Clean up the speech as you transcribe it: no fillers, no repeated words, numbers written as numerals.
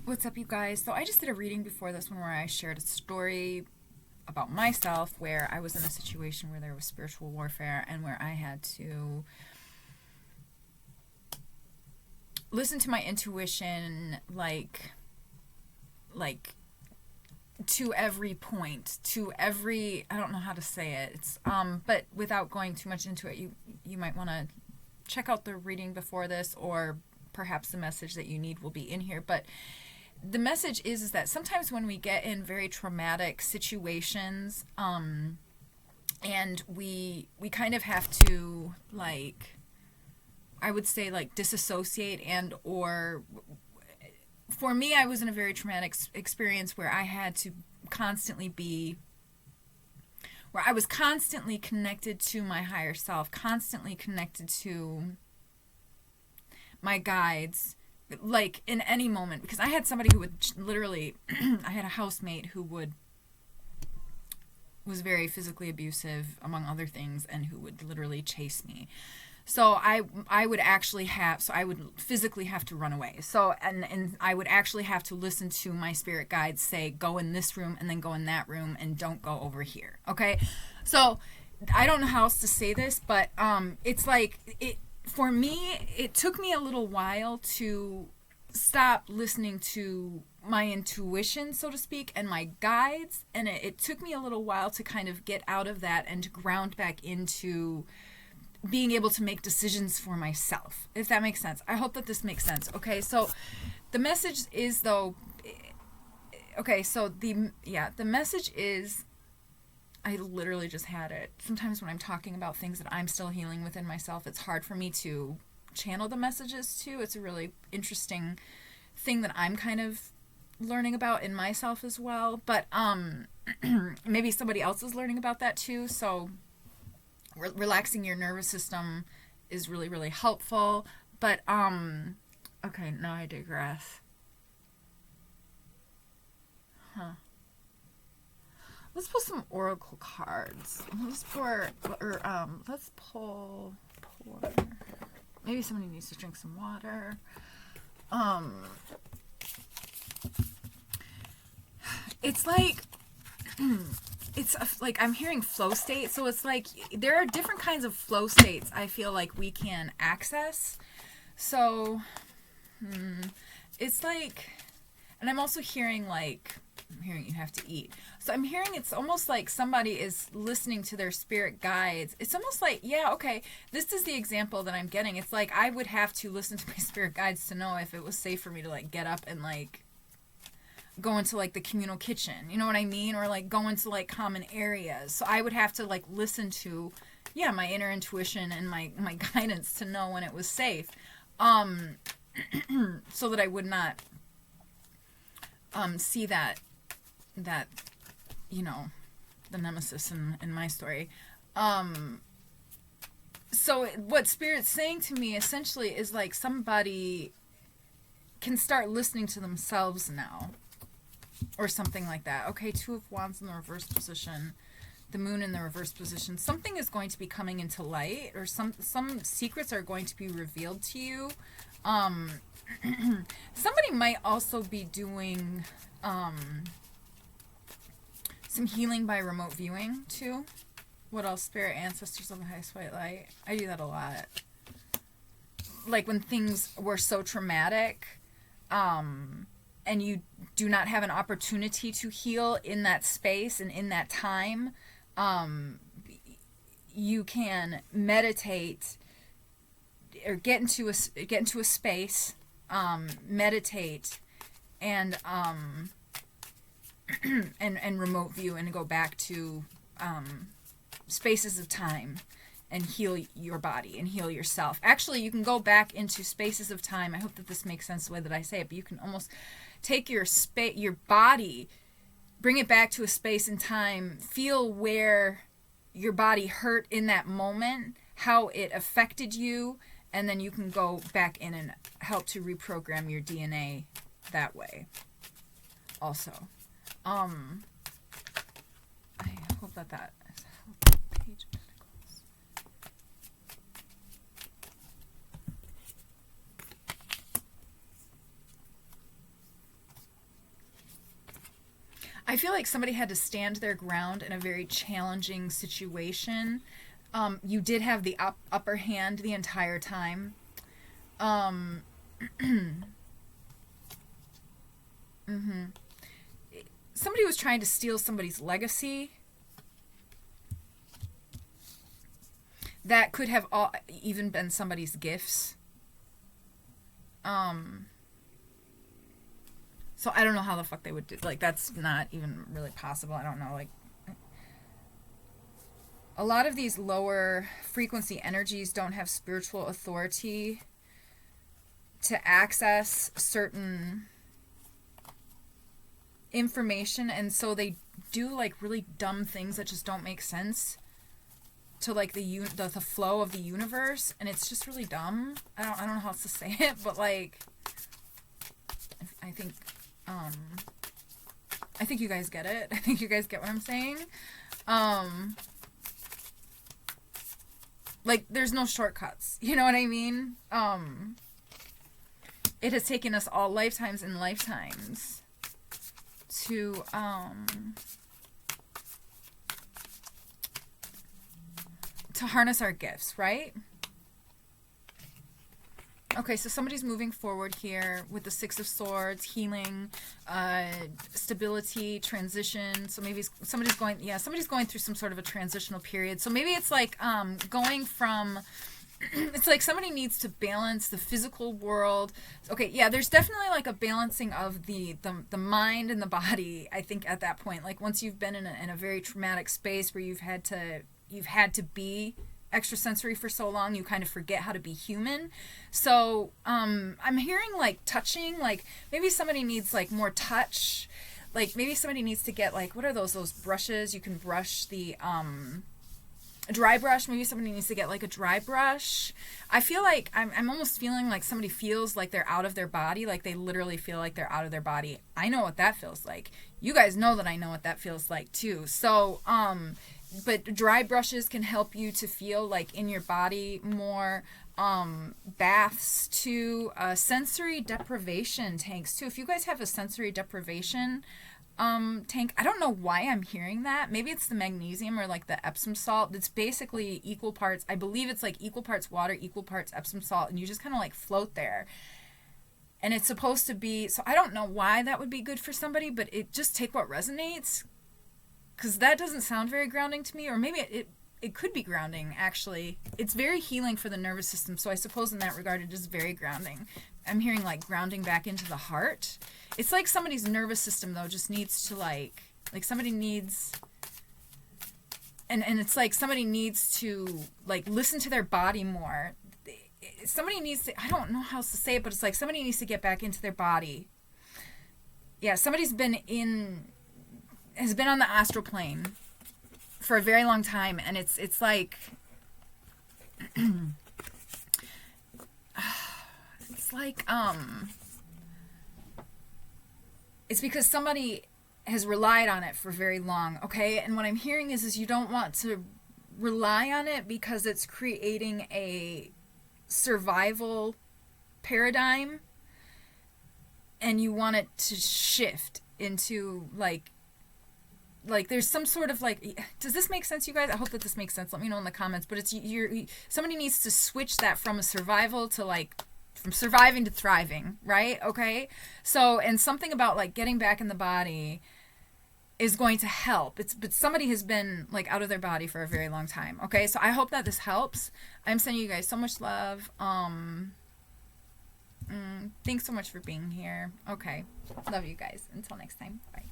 What's up, you guys? So I just did a reading before this one where I shared a story about myself where I was in a situation where there was spiritual warfare and where I had to listen to my intuition like to every point, to every, I don't know how to say it. It's but without going too much into it, you might want to check out the reading before this, or perhaps the message that you need will be in here. But the message is that sometimes when we get in very traumatic situations, and we kind of have to, like, I would say, like, disassociate, and or for me, I was in a very traumatic experience where I had to constantly be, where I was constantly connected to my higher self, constantly connected to my guides, like in any moment, because I had somebody who would literally, I had a housemate who was very physically abusive, among other things, and who would literally chase me. So I would actually have, so I would physically have to run away. So, and I would actually have to listen to my spirit guides say, go in this room and then go in that room and don't go over here. Okay. So I don't know how else to say this, but it's like, for me, it took me a little while to stop listening to my intuition, so to speak, and my guides. And it took me a little while to kind of get out of that and to ground back into being able to make decisions for myself, if that makes sense. I hope that this makes sense. Okay, so the message is, though, okay, so the message is, I literally just had it. Sometimes when I'm talking about things that I'm still healing within myself, it's hard for me to channel the messages to. It's a really interesting thing that I'm kind of learning about in myself as well. But maybe somebody else is learning about that too. So relaxing your nervous system is really, really helpful. But okay, now I digress. Let's pull some oracle cards. Let's pull. Maybe somebody needs to drink some water. It's like, like I'm hearing flow state. So it's like there are different kinds of flow states I feel like we can access. So it's like, and I'm also hearing, like, I'm hearing you have to eat. So I'm hearing it's almost like somebody is listening to their spirit guides. It's almost like, yeah, okay, this is the example that I'm getting. It's like I would have to listen to my spirit guides to know if it was safe for me to, like, get up and, like, go into, like, the communal kitchen. You know what I mean? Or, like, go into, like, common areas. So I would have to, like, listen to, yeah, my inner intuition and my guidance to know when it was safe. So that I would not see that, you know, the nemesis in my story. So what Spirit's saying to me essentially is like somebody can start listening to themselves now, or something like that. Okay, 2 of Wands in the reverse position, the Moon in the reverse position. Something is going to be coming into light, or some secrets are going to be revealed to you. Somebody might also be doing some healing by remote viewing too. What else? Spirit, ancestors of the highest white light. I do that a lot. Like when things were so traumatic, and you do not have an opportunity to heal in that space and in that time, you can meditate or get into a space, meditate, and and remote view and go back to spaces of time and heal your body and heal yourself. Actually, you can go back into spaces of time. I hope that this makes sense the way that I say it, but you can almost take your body, bring it back to a space in time, feel where your body hurt in that moment, how it affected you, and then you can go back in and help to reprogram your DNA that way also. I hope that Page of Pentacles. I feel like somebody had to stand their ground in a very challenging situation. You did have the upper hand the entire time. Somebody was trying to steal somebody's legacy. That could have even been somebody's gifts. So I don't know how the fuck they would do. Like, that's not even really possible. I don't know. Like, a lot of these lower frequency energies don't have spiritual authority to access certain information, and so they do like really dumb things that just don't make sense to like the flow of the universe, and it's just really dumb. I don't know how else to say it, but like I think you guys get it. I think you guys get what I'm saying. Like, there's no shortcuts. You know what I mean? It has taken us all lifetimes and lifetimes to harness our gifts, right? Okay, so somebody's moving forward here with the Six of Swords, healing, stability, transition. So maybe somebody's going through some sort of a transitional period. So maybe it's like going from, it's like somebody needs to balance the physical world. Okay, yeah, there's definitely like a balancing of the mind and the body, I think, at that point. Like, once you've been in a very traumatic space where you've had to be extrasensory for so long, you kind of forget how to be human. So I'm hearing like touching, like maybe somebody needs like more touch, like maybe somebody needs to get like, what are those brushes you can brush the a dry brush. Maybe somebody needs to get like a dry brush. I feel like I'm almost feeling like somebody feels like they're out of their body, like they literally feel like they're out of their body. I know what that feels like. You guys know that I know what that feels like too. So but dry brushes can help you to feel like in your body more. Baths too, sensory deprivation tanks too. If you guys have a sensory deprivation tank, I don't know why I'm hearing that. Maybe it's the magnesium or like the Epsom salt. It's basically equal parts. I believe it's like equal parts water, equal parts Epsom salt, and you just kind of like float there. And it's supposed to be, so I don't know why that would be good for somebody, but just take what resonates. Because that doesn't sound very grounding to me, or maybe it could be grounding, actually. It's very healing for the nervous system, so I suppose in that regard it is very grounding. I'm hearing, like, grounding back into the heart. It's like somebody's nervous system, though, just needs to, like somebody needs... And it's like somebody needs to, like, listen to their body more. Somebody needs to... I don't know how else to say it, but it's like somebody needs to get back into their body. Yeah, somebody's has been on the astral plane for a very long time, and it's like it's like it's because somebody has relied on it for very long, okay? And what I'm hearing is you don't want to rely on it because it's creating a survival paradigm, and you want it to shift into like there's some sort of like, does this make sense, you guys? I hope that this makes sense. Let me know in the comments. But it's somebody needs to switch that from a survival to like from surviving to thriving, right? Okay. So, and something about like getting back in the body is going to help. But somebody has been like out of their body for a very long time. Okay. So I hope that this helps. I'm sending you guys so much love. Thanks so much for being here. Okay. Love you guys. Until next time. Bye.